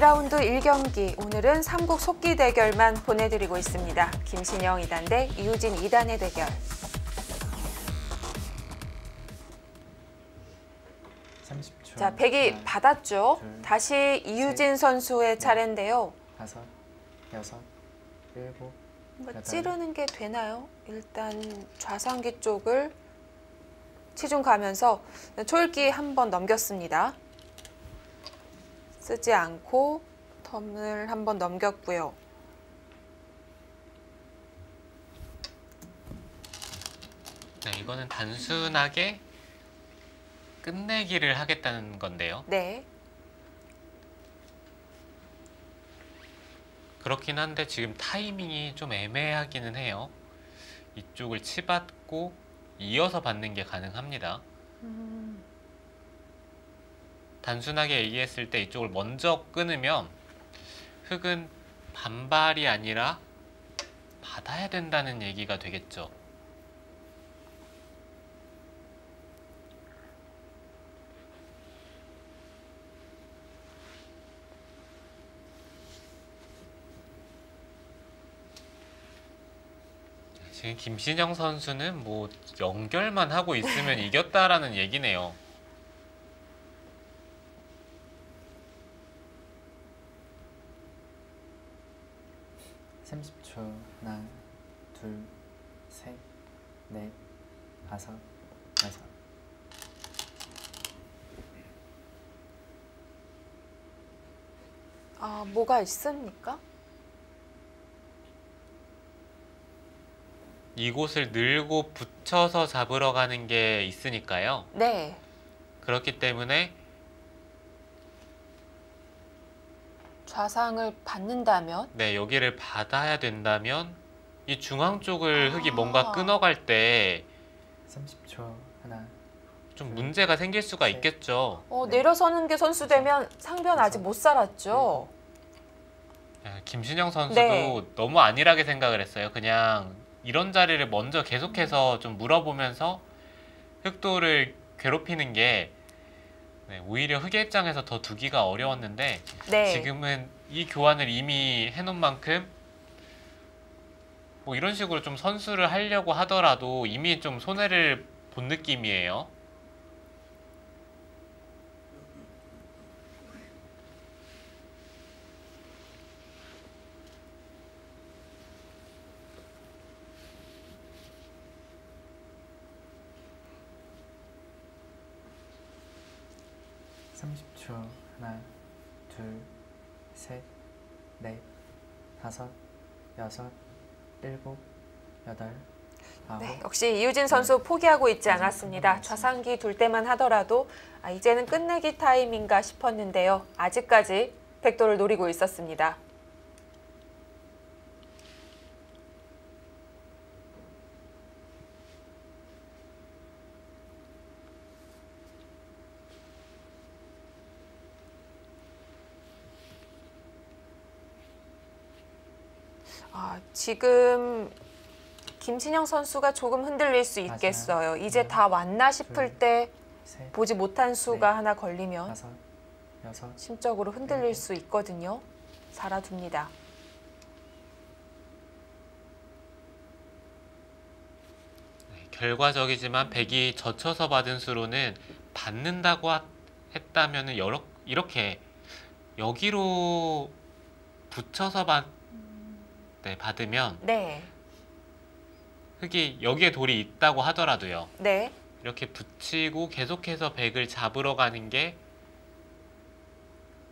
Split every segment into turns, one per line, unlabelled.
2라운드 1경기, 오늘은 삼국 속기 대결만 보내드리고 있습니다. 김신영 2단 대 이유진 2단의 대결.
30초.
자, 백이
하나,
받았죠.
둘,
다시 이유진
셋,
선수의
넷,
차례인데요.
5, 6, 7,
뭔가
8.
찌르는 게 되나요? 일단 좌상기 쪽을 치중 가면서 초읽기 한번 넘겼습니다. 쓰지 않고 텀을 한번 넘겼고요.
네, 이거는 단순하게 끝내기를 하겠다는 건데요.
네.
그렇긴 한데 지금 타이밍이 좀 애매하기는 해요. 이쪽을 치받고 이어서 받는 게 가능합니다. 단순하게 얘기했을 때 이쪽을 먼저 끊으면 흙은 반발이 아니라 받아야 된다는 얘기가 되겠죠. 지금 김신영 선수는 뭐 연결만 하고 있으면 이겼다라는 얘기네요.
하나, 둘, 셋, 넷, 5, 6.
아, 뭐가 있습니까?
이곳을 늘고 붙여서 잡으러 가는 게 있으니까요.
네.
그렇기 때문에
좌상을 받는다면?
네, 여기를 받아야 된다면 이 중앙 쪽을 흙이 뭔가 끊어갈 때
30초. 하나,
좀 문제가 생길 수가
셋.
있겠죠.
네.
내려서는 게 선수 되면 상변 아직 못 살았죠.
네, 김신영 선수도
네.
너무 안일하게 생각을 했어요. 그냥 이런 자리를 먼저 계속해서 좀 물어보면서 흑도를 괴롭히는 게 네, 오히려 흑의 입장에서 더 두기가 어려웠는데
네.
지금은 이 교환을 이미 해놓은 만큼 뭐 이런 식으로 좀 선수를 하려고 하더라도 이미 좀 손해를 본 느낌이에요.
하나, 둘, 셋, 넷, 5, 6, 7, 8, 9.
네, 역시 이유진 선수 포기하고 있지 않았습니다. 좌상기 둘 때만 하더라도 이제는 끝내기 타임인가 싶었는데요. 아직까지 백도를 노리고 있었습니다. 지금 김신영 선수가 조금 흔들릴 수 있겠어요. 이제 다 왔나 싶을 때 보지 못한 수가 하나 걸리면
5, 6,
심적으로 흔들릴 수 있거든요. 살아둡니다.
결과적이지만 백이 젖혀서 받은 수로는 받는다고 했다면 이렇게 여기로 붙여서 받으면
네.
흙이 여기에 돌이 있다고 하더라도요.
네.
이렇게 붙이고 계속해서 백을 잡으러 가는 게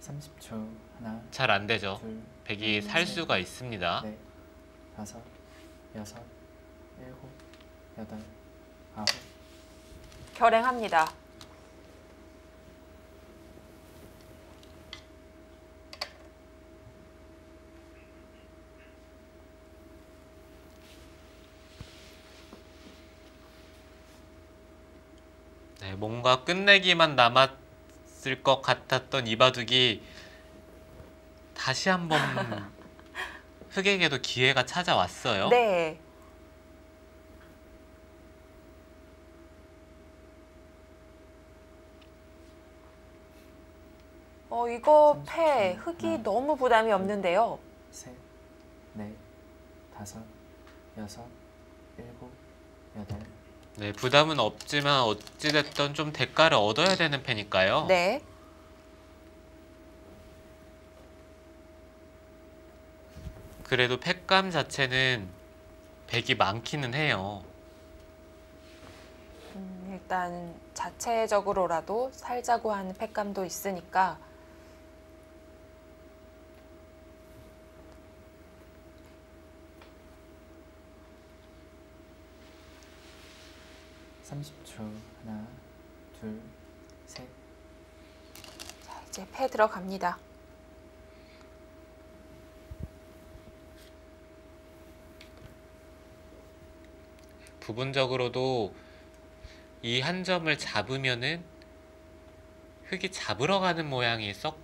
30초. 하나,
잘 안 되죠.
둘,
백이 살 수가 있습니다.
넷, 5, 6, 7, 8, 9.
결행합니다.
네, 뭔가 끝내기만 남았을 것 같았던 이 바둑이 다시 한번 흑에게도 기회가 찾아왔어요.
네. 이거 패. 흙이 너무 부담이 없는데요.
셋, 넷, 다섯, 여섯, 일곱, 여덟.
네, 부담은 없지만 어찌됐든 좀 대가를 얻어야 되는 패니까요.
네.
그래도 팩감 자체는 100이 많기는 해요.
일단 자체적으로라도 살자고 하는 팩감도 있으니까
30초. 하나, 둘, 셋.
자, 이제 패 들어갑니다.
부분적으로도 이 한 점을 잡으면은 흙이 잡으러 가는 모양이 썩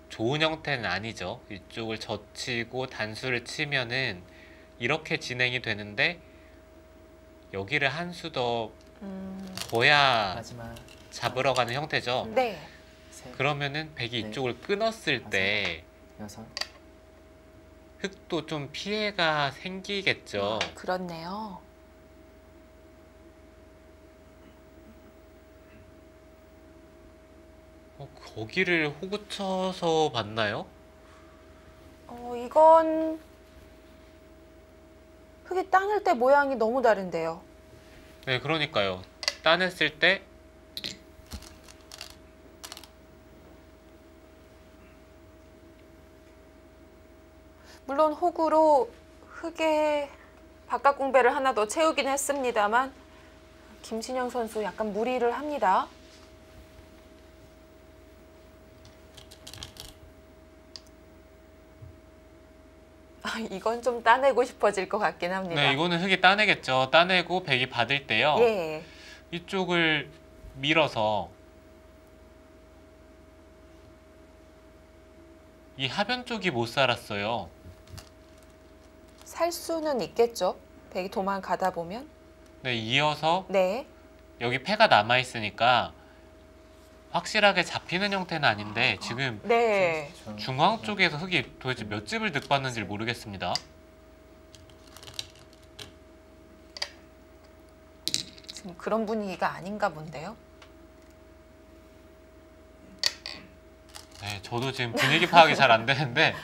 좋은 형태는 아니죠. 이쪽을 젖히고 단수를 치면은 이렇게 진행이 되는데 여기를 한 수 더 둬야
마지막.
잡으러 가는 형태죠.
네.
셋,
그러면은 백이 이쪽을 끊었을 때
여섯.
흙도 좀 피해가 생기겠죠.
그렇네요.
거기를 호구 쳐서 봤나요?
이건 흙이 따낼 때 모양이 너무 다른데요.
네, 그러니까요. 따냈을 때
물론 호구로 흙에 바깥 공배를 하나 더 채우긴 했습니다만 김신영 선수 약간 무리를 합니다. 이건 좀 따내고 싶어질 것 같긴 합니다.
네, 이거는 흙이 따내겠죠. 따내고 백이 받을 때요.
예.
이쪽을 밀어서 이 하변 쪽이 못 살았어요.
살 수는 있겠죠. 백이 도망가다 보면.
네, 이어서
네.
여기 패가 남아 있으니까 확실하게 잡히는 형태는 아닌데 지금
네.
30초.
중앙 쪽에서 흙이 도대체 몇 집을 득봤는지 모르겠습니다.
지금 그런 분위기가 아닌가 본데요.
네, 저도 지금 분위기 파악이 잘 안 되는데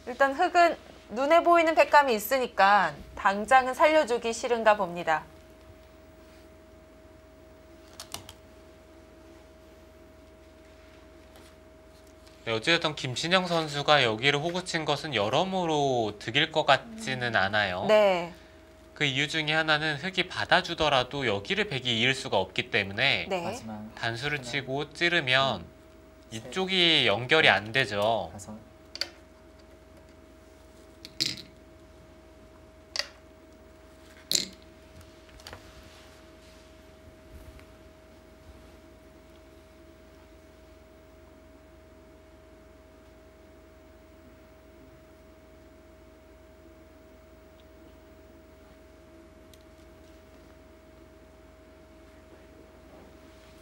일단 흙은 눈에 보이는 백감이 있으니까 당장은 살려주기 싫은가 봅니다.
네, 어쨌든 김신영 선수가 여기를 호구친 것은 여러모로 득일 것 같지는 않아요.
네.
그 이유 중에 하나는 흙이 받아주더라도 여기를 백이 이을 수가 없기 때문에
네.
마지막.
단수를 치고 찌르면
셋,
이쪽이 연결이 안 되죠.
다섯.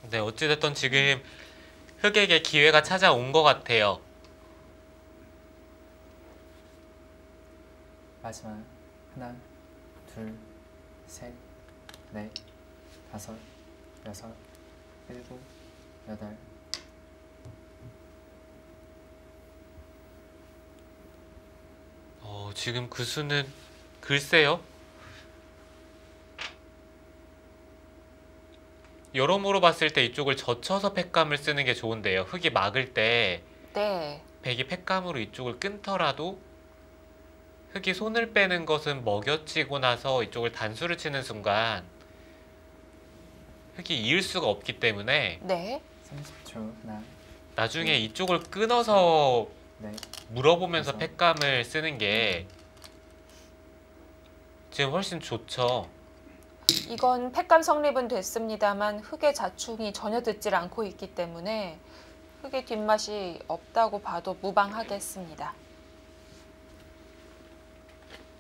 네, 어찌됐든 지금 흙에게 기회가 찾아온 것 같아요.
마지막. 하나, 둘, 셋, 넷, 다섯, 여섯, 일곱, 여덟.
지금 그 수는 글쎄요. 여러모로 봤을 때 이쪽을 젖혀서 팩감을 쓰는 게 좋은데요. 흙이 막을 때
네.
백이 팩감으로 이쪽을 끊더라도 흙이 손을 빼는 것은 먹여치고 나서 이쪽을 단수를 치는 순간 흙이 이을 수가 없기 때문에
네.
30초. 하나,
나중에 이쪽을 끊어서
넷,
물어보면서
다섯.
팩감을 쓰는 게 지금 훨씬 좋죠.
이건 팩감 성립은 됐습니다만 흙의 자충이 전혀 듣질 않고 있기 때문에 흙의 뒷맛이 없다고 봐도 무방하겠습니다.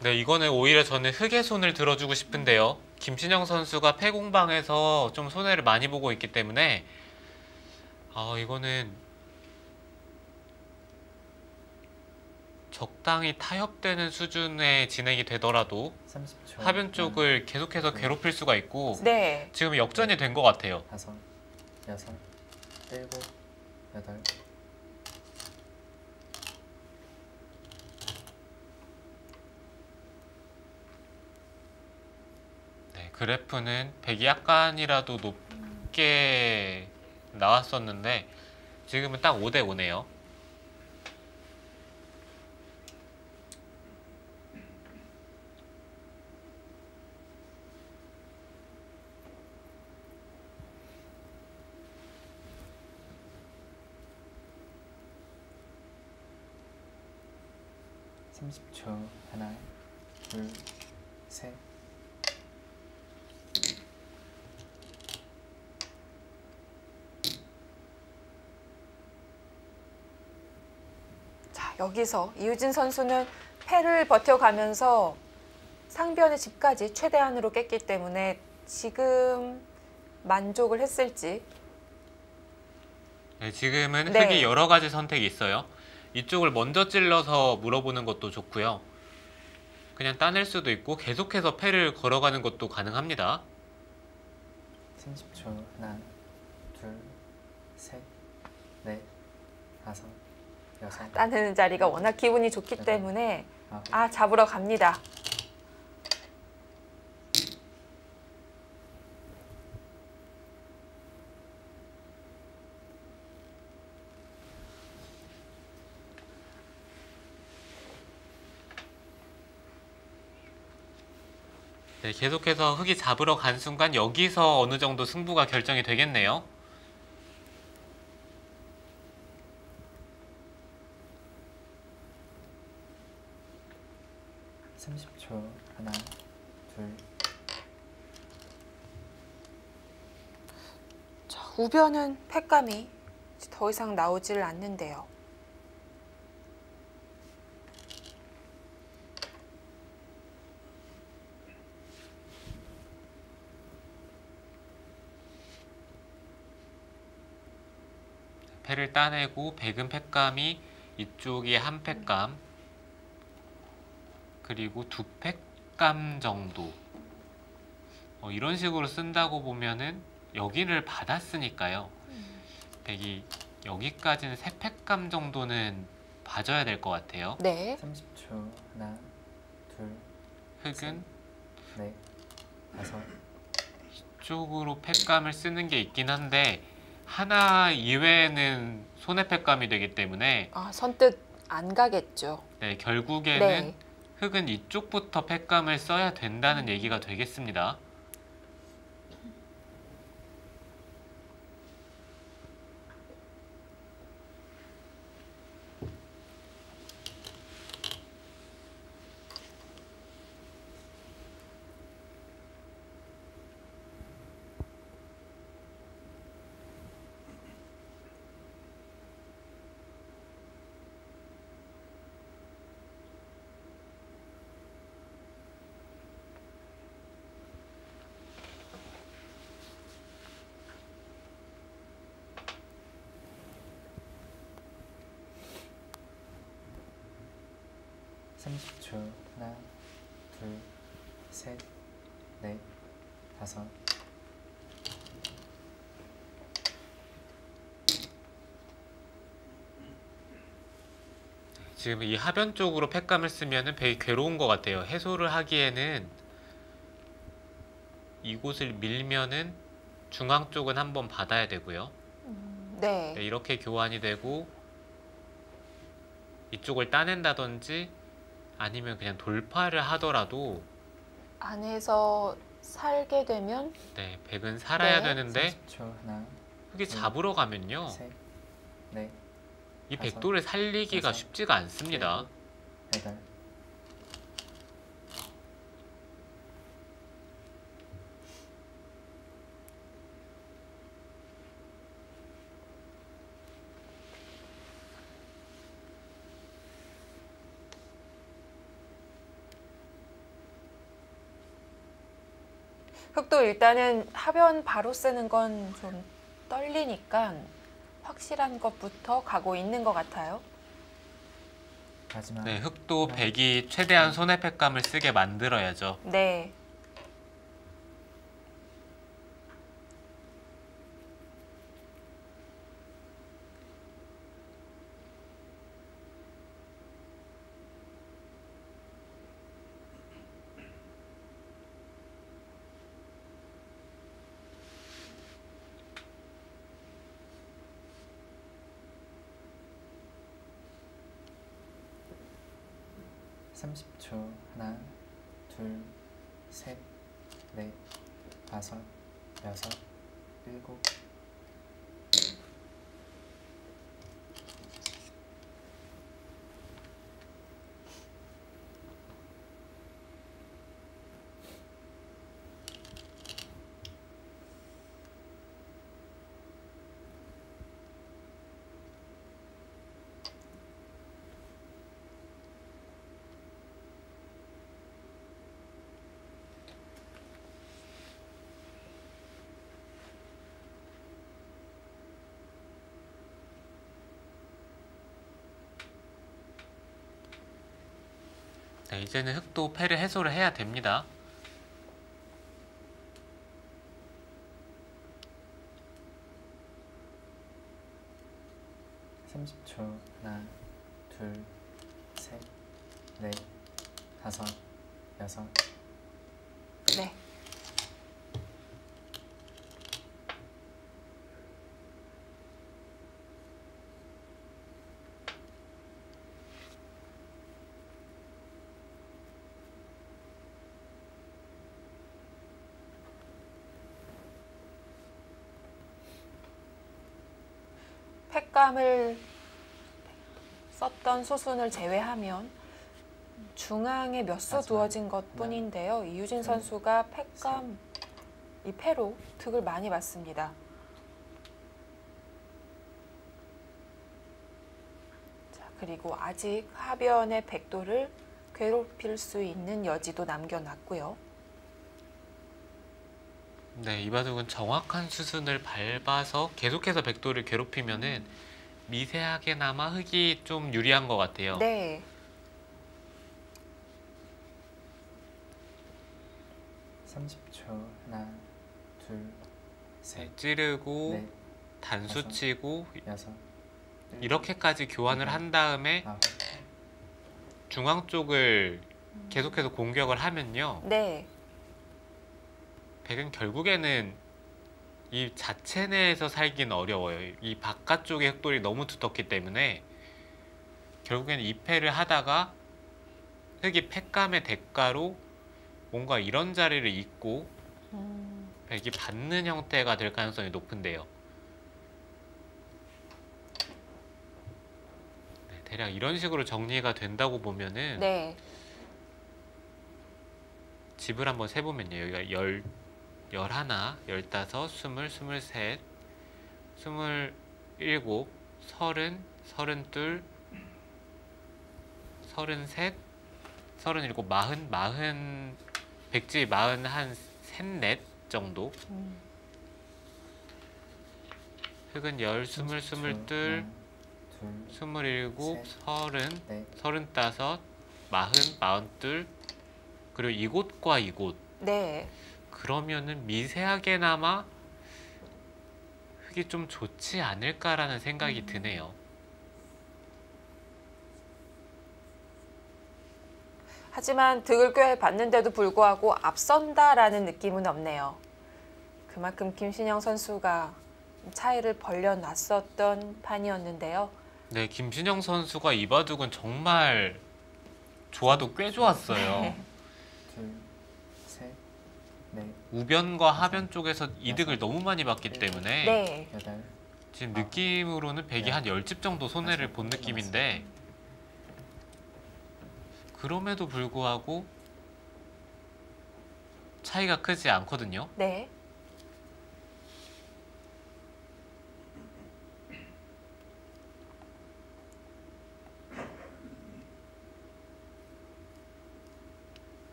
네, 이거는 오히려 저는 흙의 손을 들어주고 싶은데요. 김신영 선수가 패공방에서 좀 손해를 많이 보고 있기 때문에 이거는 적당히 타협되는 수준의 진행이 되더라도
30초.
하변 쪽을 계속해서 괴롭힐 수가 있고
네.
지금 역전이 된 것 같아요.
5, 6, 7, 8.
네, 그래프는 100이 약간이라도 높게 나왔었는데 지금은 딱 5대 5네요.
하나, 둘, 셋.
자, 여기서 이유진 선수는 패를 버텨가면서 상변의 집까지 최대한으로 깼기 때문에 지금 만족을 했을지.
네, 지금은
네.
흙이 여러 가지 선택이 있어요. 이쪽을 먼저 찔러서 물어보는 것도 좋고요. 그냥 따낼 수도 있고 계속해서 패를 걸어가는 것도 가능합니다.
30초. 하나, 둘, 셋, 넷, 다섯, 여섯,
따내는 자리가 워낙 기분이 좋기
네.
때문에
아홉.
잡으러 갑니다.
네, 계속해서 흙이 잡으러 간 순간 여기서 어느 정도 승부가 결정이 되겠네요.
하나, 둘.
자, 우변은 패감이 더 이상 나오질 않는데요.
패를 따내고 백은 패감이 이쪽이 한 패감 그리고 두 패감 정도 이런 식으로 쓴다고 보면은 여기를 받았으니까요. 백이 여기까지는 세 패감 정도는 봐줘야 될 것 같아요.
네.
30초. 하나, 둘,
흙은
넷, 다섯.
이쪽으로 패감을 쓰는 게 있긴 한데 하나 이외에는 손해 패감이 되기 때문에
선뜻 안 가겠죠.
네, 결국에는
네.
흙은 이쪽부터 패감을 써야 된다는 얘기가 되겠습니다.
하나, 둘, 셋, 넷, 다섯.
지금 이 하변 쪽으로 패감을 쓰면은 되게 괴로운 것 같아요. 해소를 하기에는 이곳을 밀면은 중앙 쪽은 한번 받아야 되고요.
네.
네, 이렇게 교환이 되고 이쪽을 따낸다든지 아니면 그냥 돌파를 하더라도
안에서 살게 되면
네, 백은 살아야
네.
되는데
30초. 하나,
흙이 잡으러 가면요.
셋, 넷,
이
다섯,
백돌을 살리기가
여섯,
쉽지가 않습니다.
여덟.
흙도 일단은 하변 바로 쓰는 건 좀 떨리니까 확실한 것부터 가고 있는 것 같아요.
마지막.
네, 흑도 백이 최대한 손해패감을 쓰게 만들어야죠.
네.
삼십 초. 하나, 둘, 셋, 넷, 다섯, 여섯, 일곱.
네, 이제는 흑도 패를 해소를 해야 됩니다.
삼십 초. 하나, 둘, 셋, 넷, 다섯, 여섯.
네. 팩감을 썼던 수순을 제외하면 중앙에 몇 수
마지막.
두어진 것뿐인데요. 이유진 선수가 팩감 이 패로 득을 많이 봤습니다. 자, 그리고 아직 하변의 백도를 괴롭힐 수 있는 여지도 남겨놨고요.
네, 이바둑은 정확한 수순을 밟아서 계속해서 백도를 괴롭히면은 미세하게나마 흑이 좀 유리한 것 같아요.
네.
삼십 초. 하나, 둘, 셋,
네, 찌르고
넷,
단수
다섯.
치고
여섯, 일곱,
이렇게까지 교환을 한 다음에
아홉.
중앙 쪽을 계속해서 공격을 하면요.
네.
백은 결국에는 이 자체 내에서 살기는 어려워요. 이 바깥쪽의 흑돌이 너무 두텁기 때문에 결국에는 이 패를 하다가 흑이 패감의 대가로 뭔가 이런 자리를 잇고 백이 받는 형태가 될 가능성이 높은데요. 네, 대략 이런 식으로 정리가 된다고 보면은
네.
집을 한번 세보면요. 여기가 11, 15, 20, 23, 27, 30, 32, 33, 37, 40, 백지 40, 한 3, 4 정도. 흑은 10, 20, 22, 27, 30, 35, 40, 42, 그리고 이곳과 이곳.
네.
그러면은 미세하게나마 흑이 좀 좋지 않을까라는 생각이 드네요.
하지만 득을 꽤 봤는데도 불구하고 앞선다라는 느낌은 없네요. 그만큼 김신영 선수가 차이를 벌려놨었던 판이었는데요.
네, 김신영 선수가 이 바둑은 정말 조화도 꽤 좋았어요.
둘, 셋, 넷,
우변과 하변 쪽에서 이득을 너무 많이 봤기 때문에
네.
여덟.
지금 느낌으로는 백이 한 10집 정도 손해를 본 느낌인데 그럼에도 불구하고 차이가 크지 않거든요.
네.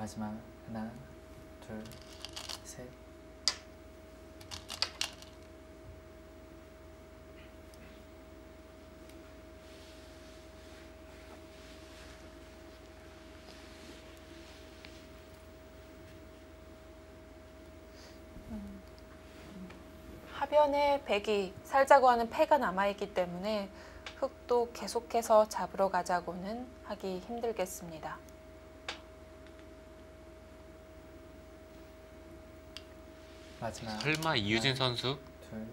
마지막 하나, 둘, 셋,
하변에 백이 살자고 하는 패가 남아있기 때문에 흑도 계속해서 잡으러 가자고는 하기 힘들겠습니다.
마지막
설마 이유진 선수?
둘,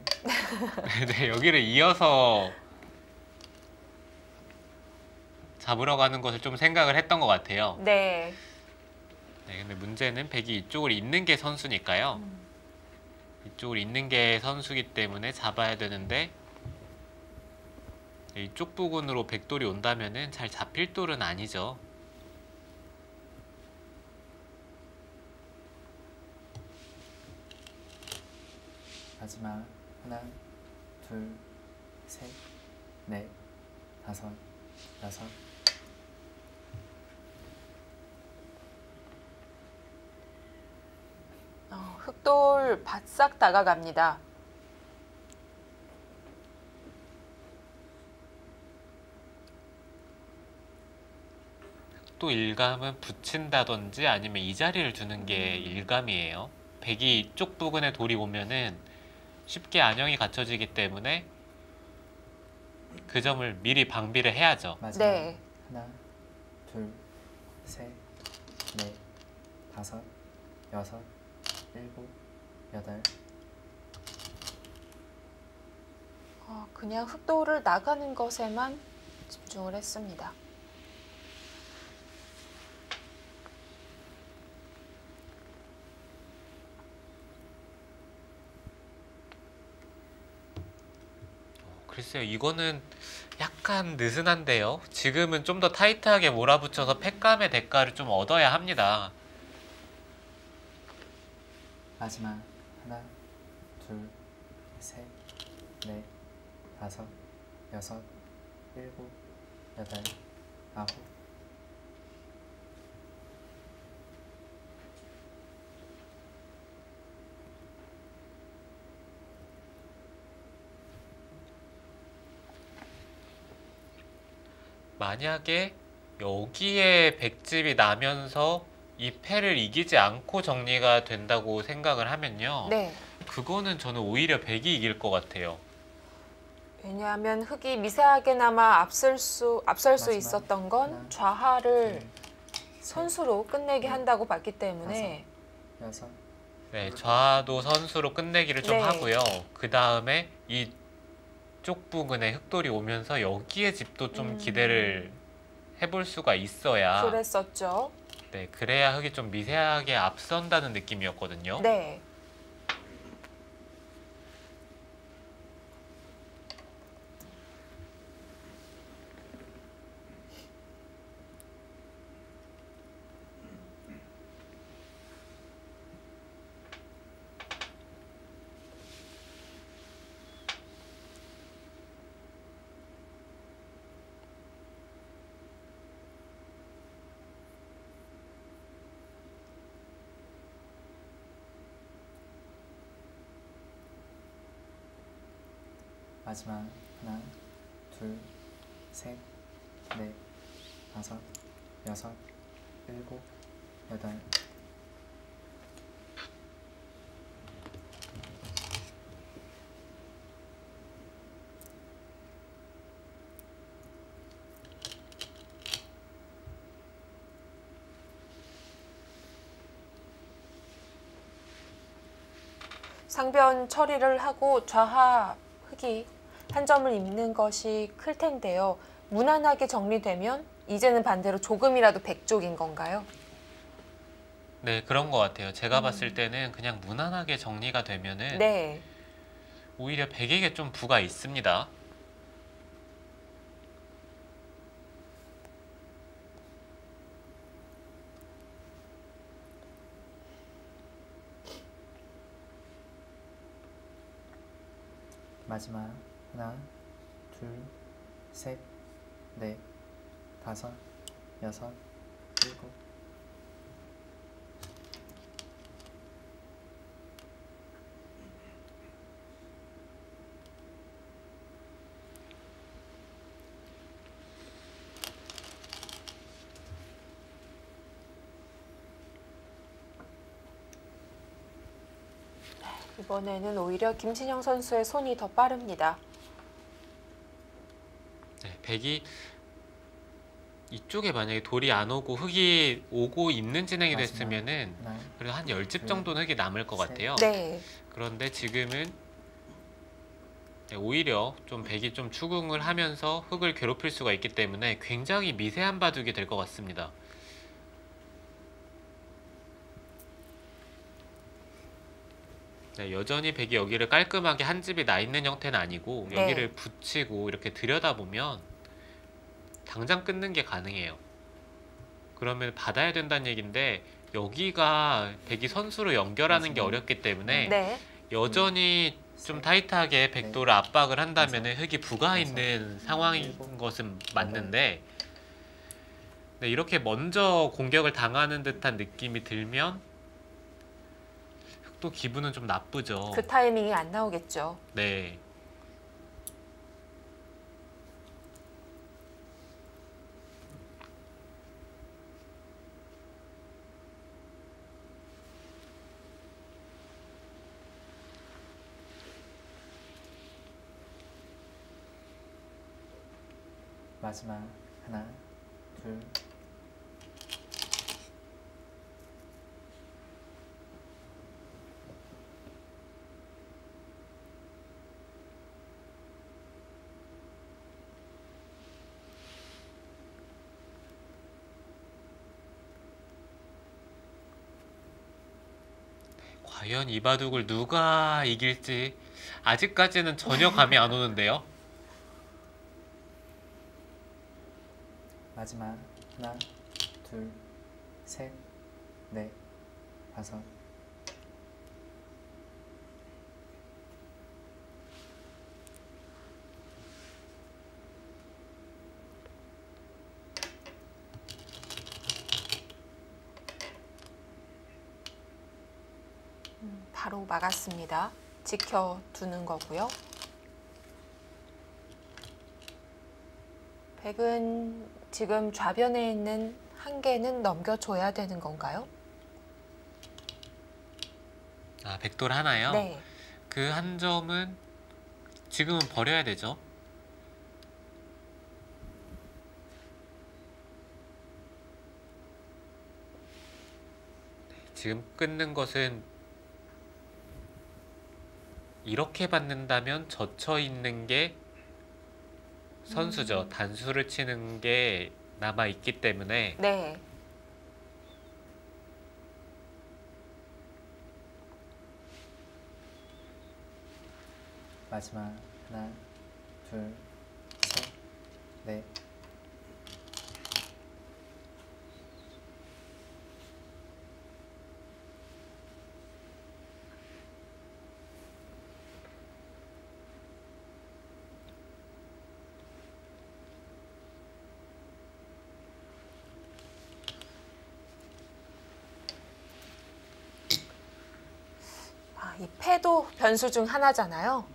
네, 여기를 이어서 잡으러 가는 것을 좀 생각을 했던 것 같아요.
네.
네, 근데 문제는 백이 이쪽을 잇는 게 선수니까요. 이쪽을 잇는 게 선수기 때문에 잡아야 되는데 이쪽 부근으로 백돌이 온다면은 잘 잡힐 돌은 아니죠.
마지막 하나, 둘, 셋, 넷, 다섯, 여섯,
흑돌 바싹 다가갑니다.
또 일감은 붙인다든지 아니면 이 자리를 두는 게 일감이에요. 백이 이쪽 부근에 돌이 오면은 쉽게 안형이 갖춰지기 때문에 그 점을 미리 방비를 해야죠.
마지막
네.
하나, 둘, 셋, 넷, 다섯, 여섯, 일곱, 여덟,
그냥 흑돌을 나가는 것에만 집중을 했습니다.
글쎄요, 이거는 약간 느슨한데요. 지금은 좀 더 타이트하게 몰아붙여서 팩감의 대가를 좀 얻어야 합니다.
마지막 하나, 둘, 셋, 넷, 다섯, 여섯, 일곱, 여덟, 아홉,
만약에 여기에 백집이 나면서 이 패를 이기지 않고 정리가 된다고 생각을 하면요.
네.
그거는 저는 오히려 백이 이길 것 같아요.
왜냐하면 흑이 미세하게나마 앞설 수
마지막
있었던 건
하나,
좌하를
둘, 셋,
선수로 끝내게 한다고 봤기 때문에
여섯,
네, 좌도 선수로 끝내기를 좀
네.
하고요. 그 다음에 이쪽 부근에 흑돌이 오면서 여기에 집도 좀 기대를 해볼 수가 있어야
그랬었죠.
네, 그래야 흑이 좀 미세하게 앞선다는 느낌이었거든요.
네.
마지막 하나, 둘, 셋, 넷, 다섯, 여섯, 일곱, 여덟,
상변 처리를 하고 좌하 흑이 한 점을 입는 것이 클 텐데요. 무난하게 정리되면 이제는 반대로 조금이라도 백쪽인 건가요?
네, 그런 것 같아요. 제가 봤을 때는 그냥 무난하게 정리가 되면은
네.
오히려 백에게 좀 부가 있습니다.
마지막 하나, 둘, 셋, 넷, 다섯, 여섯, 일곱,
이번에는 오히려 김신영 선수의 손이 더 빠릅니다.
네, 백이 이쪽에 만약에 돌이 안 오고 흙이 오고 있는 진행이
마지막
됐으면은
하나,
그래도 한 10집
둘,
정도는 흙이 남을 것
셋.
같아요.
네.
그런데 지금은 네, 오히려 좀 백이 좀 추궁을 하면서 흙을 괴롭힐 수가 있기 때문에 굉장히 미세한 바둑이 될 것 같습니다. 네, 여전히 백이 여기를 깔끔하게 한 집이 나 있는 형태는 아니고
네.
여기를 붙이고 이렇게 들여다보면 당장 끊는 게 가능해요. 그러면 받아야 된다는 얘기인데 여기가 백이 선수로 연결하는 게 어렵기 때문에
네.
여전히 좀 타이트하게 백도를 압박을 한다면 흙이 부가 있는 상황인
일곱,
것은 맞는데 네, 이렇게 먼저 공격을 당하는 듯한 느낌이 들면 흙도 기분은 좀 나쁘죠.
그 타이밍이 안 나오겠죠.
네.
마지막 하나, 둘,
과연 이 바둑을 누가 이길지 아직까지는 전혀 감이 안 오는데요.
마지막 하나, 둘, 셋, 넷, 다섯.
바로 막았습니다. 지켜두는 거고요. 백은 지금 좌변에 있는 한 개는 넘겨줘야 되는 건가요?
아, 백돌 하나요?
네.
그 한 점은 지금은 버려야 되죠. 지금 끊는 것은 이렇게 받는다면 젖혀 있는 게 선수죠. 단수를 치는 게 남아 있기 때문에
네.
마지막 하나, 둘, 셋, 넷.
이 패도 변수 중 하나잖아요.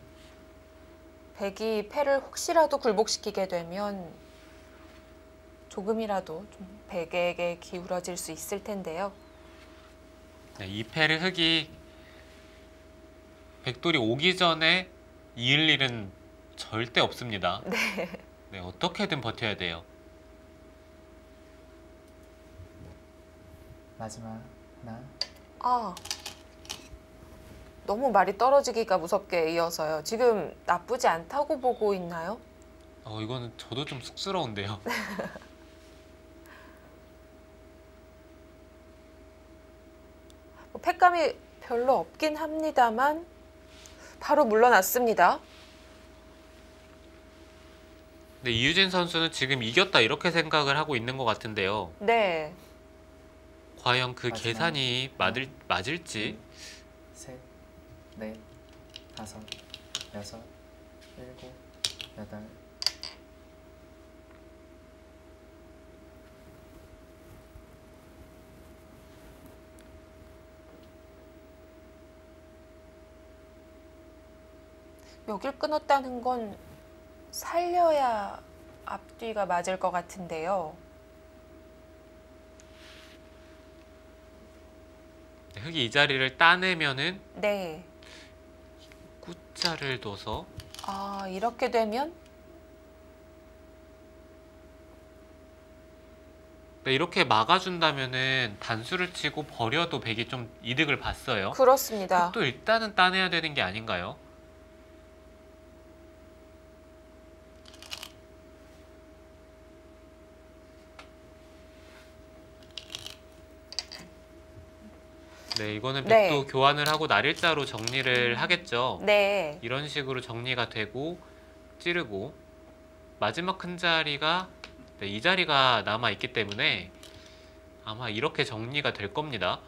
백이 패를 혹시라도 굴복시키게 되면 조금이라도 좀 백에게 기울어질 수 있을 텐데요.
네, 이 패를 흙이 백돌이 오기 전에 이을 일은 절대 없습니다. 네, 어떻게든 버텨야 돼요.
마지막 하나,
아, 너무 말이 떨어지기가 무섭게 이어서요. 지금 나쁘지 않다고 보고 있나요?
이거는 저도 좀 쑥스러운데요.
패감이 별로 없긴 합니다만 바로 물러났습니다.
근데 이유진 선수는 지금 이겼다 이렇게 생각을 하고 있는 것 같은데요.
네.
과연 그
마지막.
계산이 맞을지.
셋, 넷, 다섯, 여섯, 일곱, 여덟.
여길 끊었다는 건 살려야 앞뒤가 맞을 것 같은데요.
흙이 이 자리를 따내면은
네.
Q자를 둬서
아, 이렇게 되면
네, 이렇게 막아준다면은 단수를 치고 버려도 백이 좀 이득을 봤어요.
그렇습니다.
또 일단은 따내야 되는 게 아닌가요? 네, 이거는
네.
백도 교환을 하고 날일자로 정리를 하겠죠.
네.
이런 식으로 정리가 되고 찌르고 마지막 큰 자리가 네, 이 자리가 남아 있기 때문에 아마 이렇게 정리가 될 겁니다.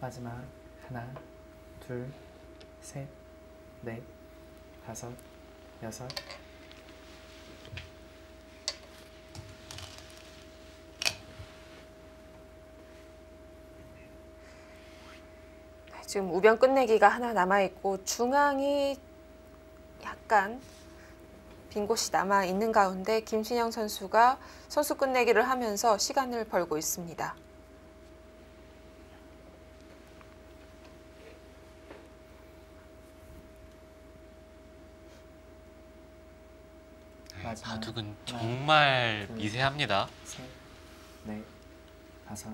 마지막 하나, 둘, 셋, 넷, 다섯, 여섯.
지금 우변 끝내기가 하나 남아있고 중앙이 약간 빈 곳이 남아있는 가운데 김신영 선수가 선수 끝내기를 하면서 시간을 벌고 있습니다.
네,
마지막
바둑은
하나,
정말
둘,
미세합니다.
셋, 넷, 다섯,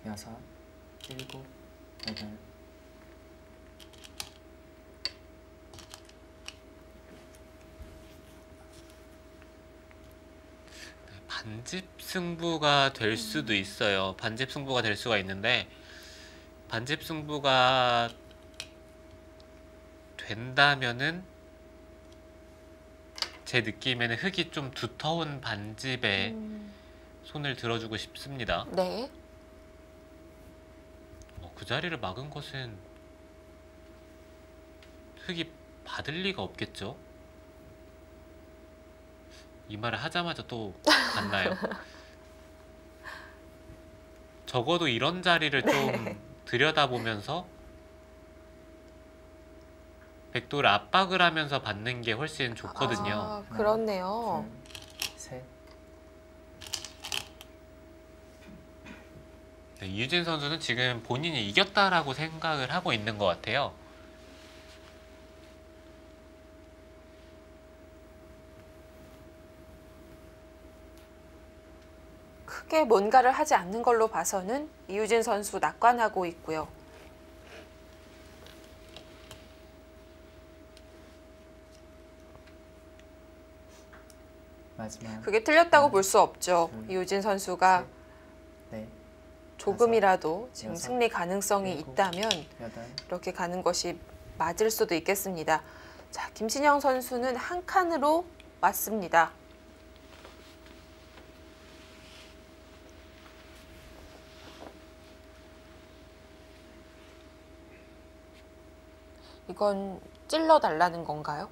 여섯, 일곱, 여덟.
반집 승부가 될 수도 있어요. 반집 승부가 될 수가 있는데 반집 승부가 된다면은 제 느낌에는 흙이 좀 두터운 반집에 손을 들어주고 싶습니다.
네.
그 자리를 막은 것은 흙이 받을 리가 없겠죠? 이 말을 하자마자 또 봤나요? 적어도 이런 자리를 좀 들여다보면서 백도를 압박을 하면서 받는 게 훨씬 좋거든요.
아, 그렇네요.
둘, 셋.
네, 이유진 선수는 지금 본인이 이겼다라고 생각을 하고 있는 것 같아요.
크게 뭔가를 하지 않는 걸로 봐서는 이유진 선수 낙관하고 있고요.
마지막
그게 틀렸다고
하나,
볼 수 없죠.
둘,
이유진 선수가
넷,
조금이라도 지금
여섯,
승리 가능성이
일곱,
있다면
여덟.
이렇게 가는 것이 맞을 수도 있겠습니다. 자, 김신영 선수는 한 칸으로 왔습니다. 이건 찔러달라는 건가요?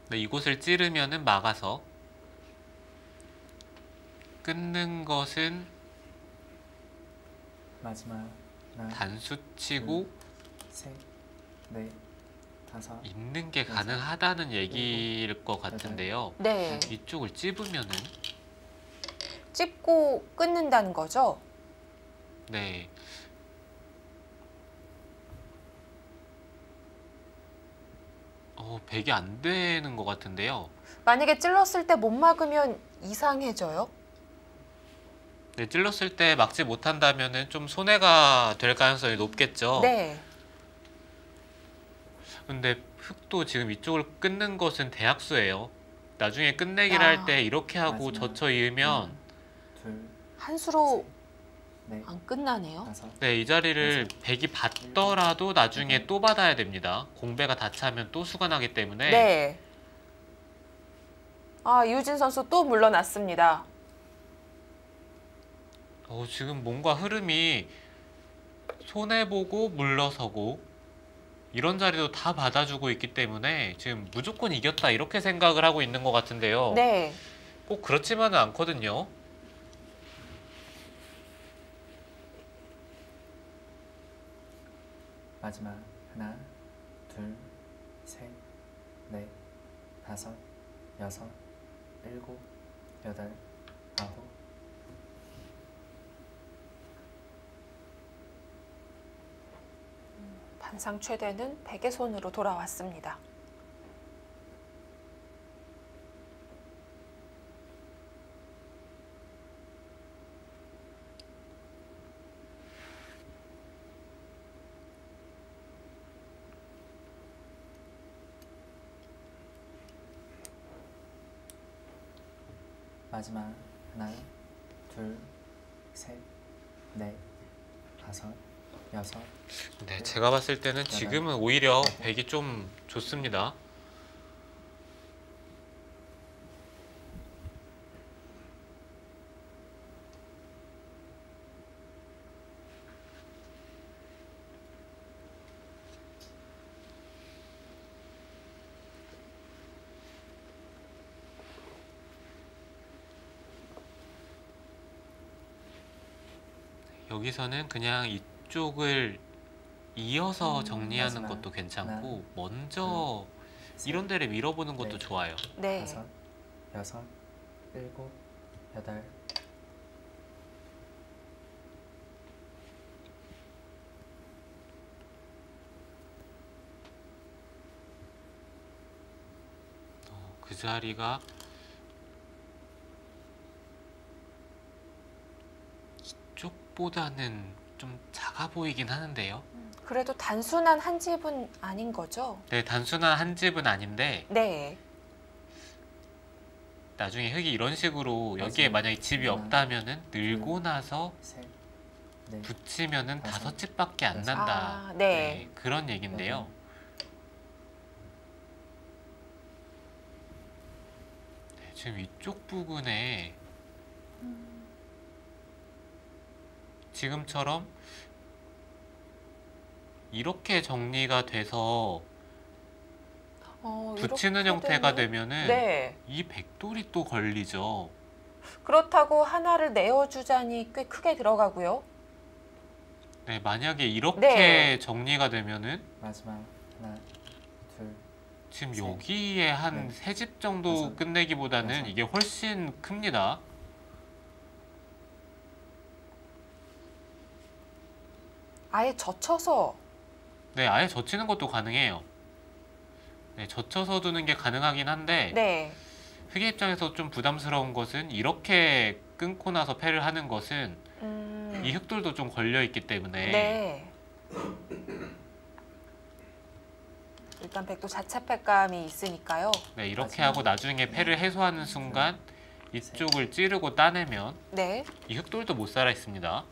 네, 이곳을 찌르면은 막아서 끊는 것은
마지막 하나,
단수 치고
셋, 넷, 다섯.
있는 게
여섯,
가능하다는 얘기일 것 같은데요.
네.
이쪽을 찝으면은
찝고 끊는다는 거죠?
네. 백이 안 되는 것 같은데요.
만약에 찔렀을 때 못 막으면 이상해져요?
네, 찔렀을 때 막지 못한다면은 좀 손해가 될 가능성이 높겠죠.
네.
근데 흙도 지금 이쪽을 끊는 것은 대학수예요. 나중에 끝내기를
아.
할 때 이렇게 하고
마지막.
젖혀 이으면
둘,
한 수로
넷,
안 끝나네요.
다섯.
네, 이 자리를 백이 받더라도 나중에 또 받아야 됩니다. 공배가 다 차면 또 수가 나기 때문에
네. 아, 이우진 선수 또 물러났습니다.
지금 뭔가 흐름이 손해보고 물러서고 이런 자리도 다 받아주고 있기 때문에 지금 무조건 이겼다 이렇게 생각을 하고 있는 것 같은데요.
네.
꼭 그렇지만은 않거든요.
마지막 하나, 둘, 셋, 넷, 다섯, 여섯, 일곱, 여덟, 아홉.
반상 최대는 100의 손으로 돌아왔습니다.
마지막 하나, 둘, 셋, 넷, 다섯, 여섯.
네, 제가 봤을 때는 지금은 오히려 100이 좀 좋습니다. 여기서는 그냥 이쪽을 이어서 정리하는
마지막
것도 괜찮고
하나,
먼저
셋,
이런 데를 밀어보는 것도
넷,
좋아요.
네.
다섯, 여섯, 일곱, 여덟.
그 자리가 이쪽보다는 좀 작아 보이긴 하는데요.
그래도 단순한 한 집은 아닌 거죠?
네, 단순한 한 집은 아닌데
네.
나중에 흙이 이런 식으로 여기에 만약에 집이 없다면은 늘고 나서
셋, 넷,
붙이면은
다섯,
5집밖에 안
여섯.
난다.
아, 네.
그런 얘긴데요. 네, 지금 이쪽 부분에 지금처럼 이렇게 정리가 돼서 붙이는
이렇게
형태가
되면-
되면은
네.
이 백돌이 또 걸리죠.
그렇다고 하나를 내어주자니 꽤 크게 들어가고요.
네, 만약에 이렇게
네.
정리가 되면은
마지막 하나, 둘,
지금
셋,
여기에 한
넷,
3집 정도
다섯,
끝내기보다는
여섯.
이게 훨씬 큽니다.
아예 젖혀서
네, 아예 젖히는 것도 가능해요. 네, 젖혀서 두는 게 가능하긴 한데
네.
흑의 입장에서 좀 부담스러운 것은 이렇게 끊고 나서 패를 하는 것은 이 흑돌도 좀 걸려 있기 때문에
네. 일단 백도 자체 패감이 있으니까요.
네, 이렇게
마지막.
하고 나중에 패를 해소하는 순간 이쪽을 찌르고 따내면
네.
이 흑돌도 못 살아 있습니다.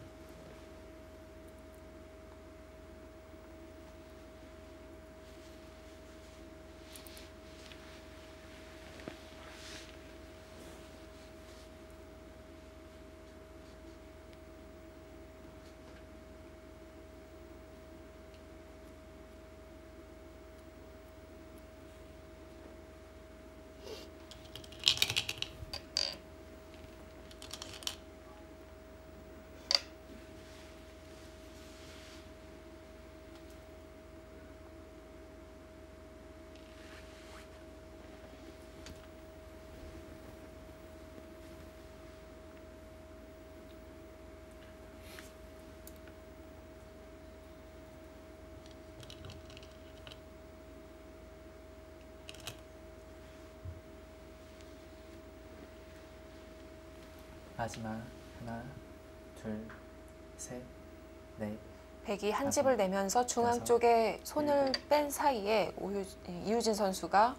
마지막 하나, 둘, 셋, 넷,
백이 한
다섯,
집을 내면서 중앙
여섯,
쪽에 손을 뺀 사이에 이우진 선수가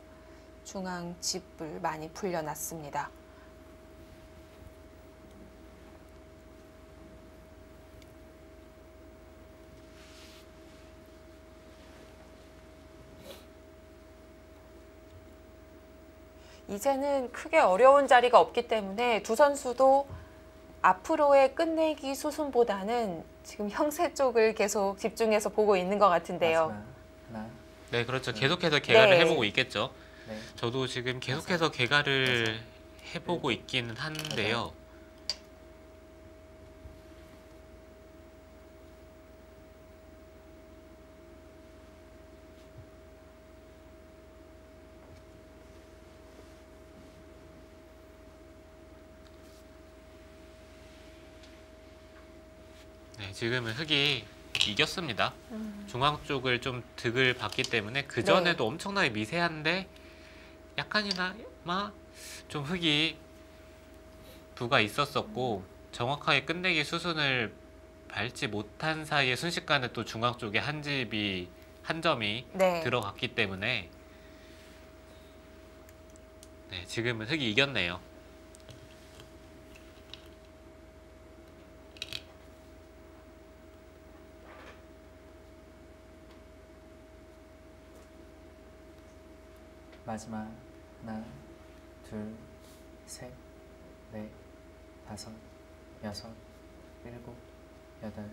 중앙 집을 많이 불려놨습니다. 이제는 크게 어려운 자리가 없기 때문에 두 선수도 앞으로의 끝내기 수순보다는 지금 형세 쪽을 계속 집중해서 보고 있는 것 같은데요.
마지막 하나,
네, 그렇죠. 계속해서 개가를
네.
해보고 있겠죠.
네,
저도 지금 계속해서 개가를 해보고 있기는 한데요. 네, 지금은 흑이 이겼습니다. 중앙 쪽을 좀 득을 봤기 때문에 그 전에도 엄청나게 미세한데 약간이나마 좀 흑이 부가 있었었고 정확하게 끝내기 수순을 밟지 못한 사이에 순식간에 또 중앙 쪽에 한 점이
네.
들어갔기 때문에 네, 지금은 흑이 이겼네요.
마지막 하나, 둘, 셋, 넷, 다섯, 여섯, 일곱, 여덟.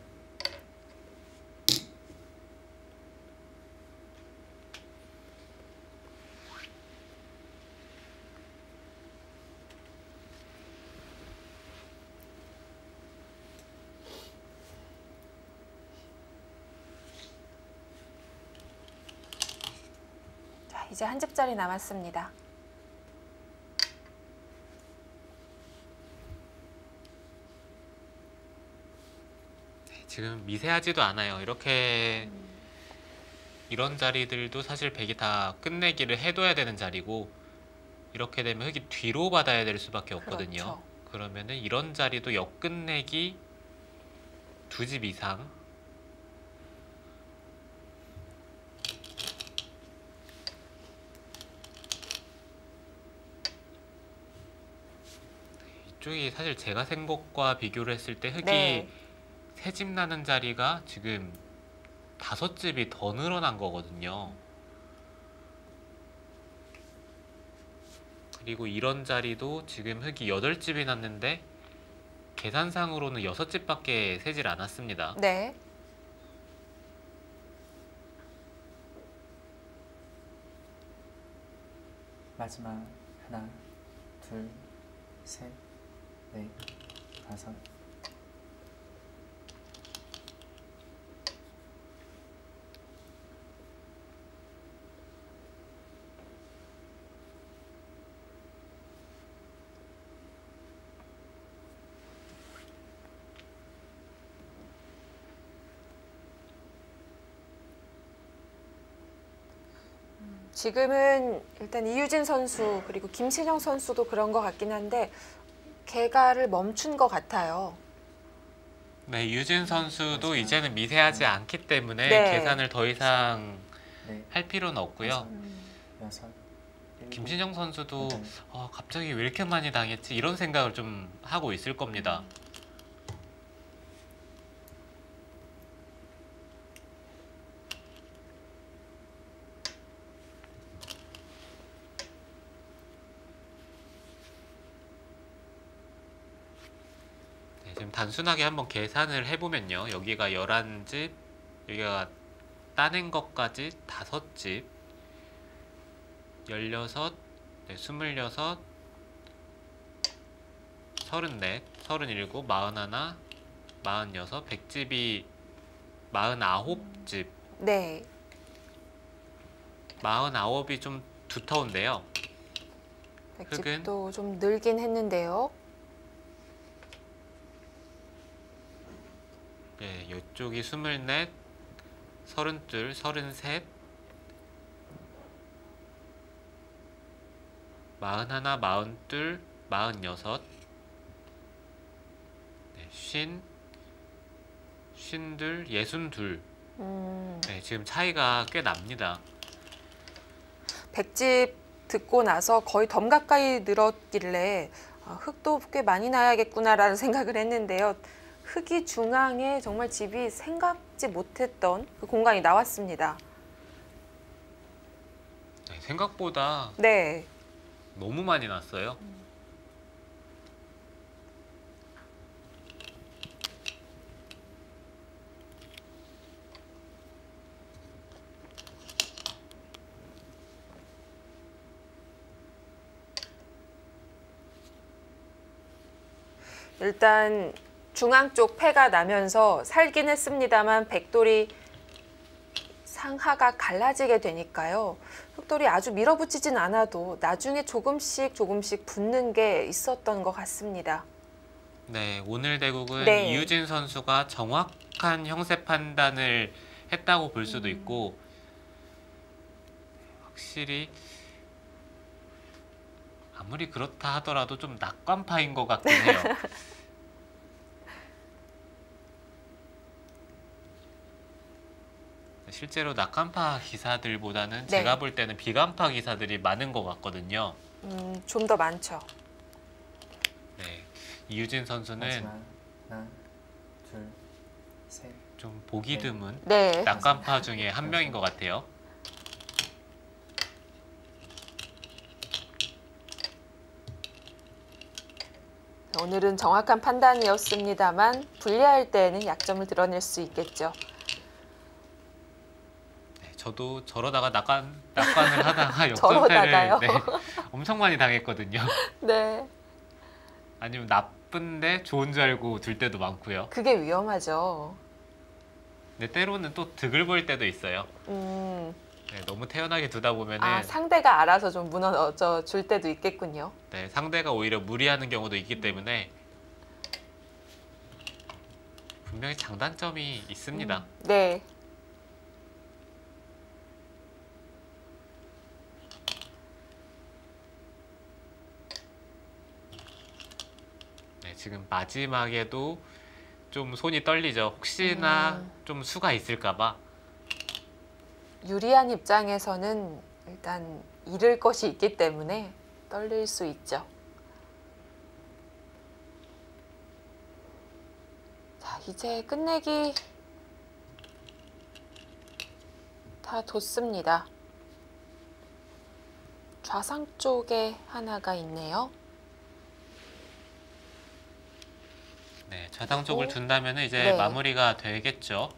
자, 이제 한 집짜리 남았습니다.
지금 미세하지도 않아요. 이렇게 이런 자리들도 사실 백이 다 끝내기를 해둬야 되는 자리고 이렇게 되면 흑이 뒤로 받아야 될 수밖에 없거든요.
그렇죠.
그러면은 이런 자리도 역끝내기 2집 이상 이쪽이 사실 제가 생각과 비교를 했을 때 흑이
네.
3집 나는 자리가 지금 5집이 더 늘어난 거거든요. 그리고 이런 자리도 지금 흑이 8집이 났는데 계산상으로는 6집밖에 세질 않았습니다.
네.
마지막 하나, 둘, 셋, 넷, 다섯.
지금은 일단 이유진 선수 그리고 김신영 선수도 그런 것 같긴 한데 개가를 멈춘 것 같아요.
네, 유진 선수도 이제는 미세하지 않기 때문에
네.
계산을 더 이상
네,
할 필요는 없고요.
여섯, 일곱,
김신영 선수도
여덟.
갑자기 왜 이렇게 많이 당했지? 이런 생각을 좀 하고 있을 겁니다. 네, 지금 단순하게 한번 계산을 해보면요. 여기가 11집, 여기가 따낸 것까지 5집, 16, 네, 26, 34, 37, 41, 46, 100집이 49집,
네.
49이 좀 두터운데요.
백집도 좀 늘긴 했는데요.
네, 이쪽이 24, 32, 33, 41, 42, 46, 네, 50, 52, 62. 네, 지금 차이가 꽤 납니다.
백집 듣고 나서 거의 덤 가까이 늘었길래 흙도 꽤 많이 나야겠구나라는 생각을 했는데요. 흙이 중앙에 정말 집이 생각지 못했던 그 공간이 나왔습니다.
네, 생각보다
네.
너무 많이 났어요.
일단 중앙 쪽 패가 나면서 살긴 했습니다만 백돌이 상하가 갈라지게 되니까요. 흑돌이 아주 밀어붙이진 않아도 나중에 조금씩 붙는 게 있었던 것 같습니다.
네, 오늘 대국은
네.
이유진 선수가 정확한 형세 판단을 했다고 볼 수도 있고 확실히 아무리 그렇다 하더라도 좀 낙관파인 것 같긴 해요. 실제로 낙관파 기사들보다는
네.
제가 볼 때는 비관파 기사들이 많은 것 같거든요.
좀 더 많죠.
네, 이유진 선수는
마지막 하나, 둘, 셋.
좀 보기 드문
네.
낙관파 중에 한 명인 것 같아요.
오늘은 정확한 판단이었습니다만 분리할 때는 약점을 드러낼 수 있겠죠.
네, 저도 저러다가 낙관을 하다가
저러다가요?
역전패를 엄청 많이 당했거든요.
네.
아니면 나쁜데 좋은 줄 알고 둘 때도 많고요.
그게 위험하죠.
근데 때로는 또 득을 볼 때도 있어요. 네, 너무 태연하게 두다 보면은
상대가 알아서 좀 무너져 줄 때도 있겠군요.
네, 상대가 오히려 무리하는 경우도 있기 때문에 분명히 장단점이 있습니다.
네.
네, 지금 마지막에도 좀 손이 떨리죠. 혹시나 좀 수가 있을까봐.
유리한 입장에서는 일단 잃을 것이 있기 때문에 떨릴 수 있죠. 자, 이제 끝내기 다 뒀습니다. 좌상 쪽에 하나가 있네요.
네, 좌상 쪽을
그리고
둔다면 이제
네.
마무리가 되겠죠.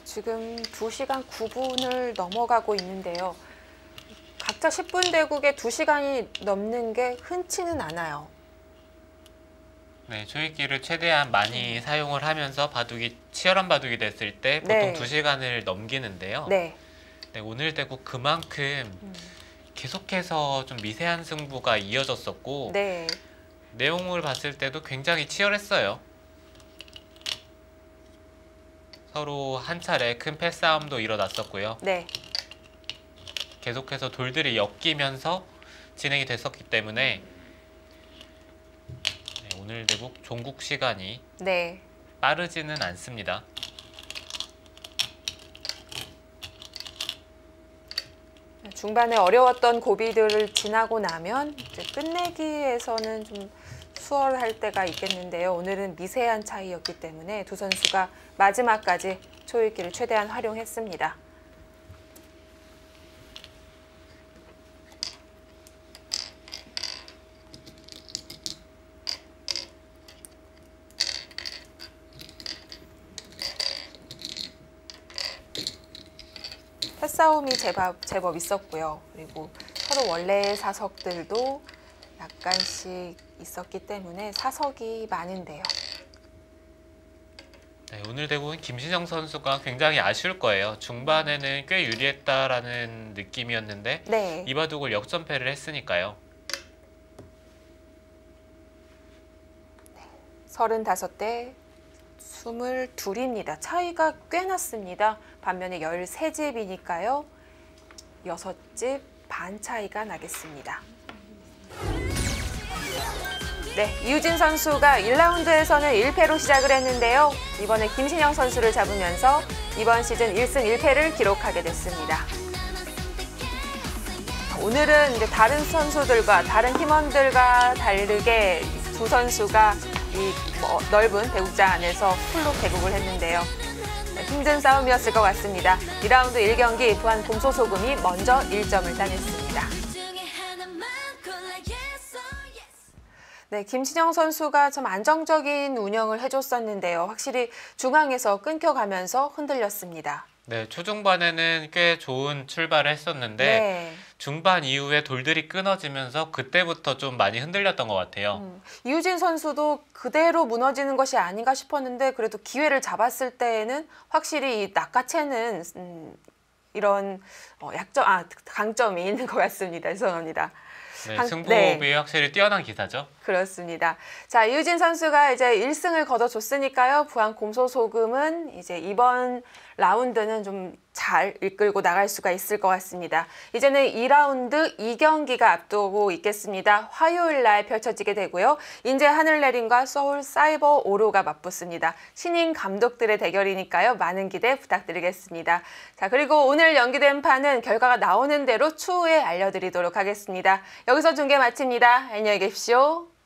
지금 2시간 9분을 넘어가고 있는데요. 각자 10분 대국에 2시간이 넘는 게 흔치는 않아요.
네, 초읽기를 최대한 많이 사용을 하면서 바둑이 치열한 바둑이 됐을 때 보통
네.
2시간을 넘기는데요.
네.
네, 오늘 대국 그만큼 계속해서 좀 미세한 승부가 이어졌었고
네.
내용을 봤을 때도 굉장히 치열했어요. 서로 한 차례 큰 패싸움도 일어났었고요.
네.
계속해서 돌들이 엮이면서 진행이 됐었기 때문에 네, 오늘 대국 종국 시간이
네.
빠르지는 않습니다.
중반에 어려웠던 고비들을 지나고 나면 이제 끝내기에서는 좀 수월할 때가 있겠는데요. 오늘은 미세한 차이였기 때문에 두 선수가 마지막까지 초읽기를 최대한 활용했습니다. 패싸움이 제법 있었고요. 그리고 서로 원래의 사석들도 약간씩 있었기 때문에 사석이 많은데요.
네, 오늘 대국은 김신영 선수가 굉장히 아쉬울 거예요. 중반에는 꽤 유리했다라는 느낌이었는데
네.
이 바둑을 역전패를 했으니까요.
35대 22입니다. 차이가 꽤 났습니다. 반면에 13집이니까요. 6집 반 차이가 나겠습니다. 네, 이유진 선수가 1라운드에서는 1패로 시작을 했는데요. 이번에 김신영 선수를 잡으면서 이번 시즌 1승 1패를 기록하게 됐습니다. 오늘은 이제 다른 선수들과 다른 팀원들과 다르게 두 선수가 이 넓은 대국장 안에서 풀로 대국을 했는데요. 힘든 싸움이었을 것 같습니다. 2라운드 1경기 부안 곰소소금이 먼저 1점을 따냈습니다. 네, 김신영 선수가 좀 안정적인 운영을 해줬었는데요. 확실히 중앙에서 끊겨가면서 흔들렸습니다.
네, 초중반에는 꽤 좋은 출발을 했었는데
네.
중반 이후에 돌들이 끊어지면서 그때부터 좀 많이 흔들렸던 것 같아요.
이유진 선수도 그대로 무너지는 것이 아닌가 싶었는데 그래도 기회를 잡았을 때에는 확실히 이 낚아채는 이런 강점이 있는 것 같습니다. 죄송합니다.
네, 승부호흡이 확실히 뛰어난 기사죠.
그렇습니다. 자, 이유진 선수가 이제 1승을 거둬줬으니까요. 부안 곰소소금은 이제 이번 라운드는 좀 잘 이끌고 나갈 수가 있을 것 같습니다. 이제는 2라운드 2경기가 앞두고 있겠습니다. 화요일 날 펼쳐지게 되고요. 인제 하늘내림과 서울 사이버 오로가 맞붙습니다. 신인 감독들의 대결이니까요. 많은 기대 부탁드리겠습니다. 자, 그리고 오늘 연기된 판은 결과가 나오는 대로 추후에 알려드리도록 하겠습니다. 여기서 중계 마칩니다. 안녕히 계십시오.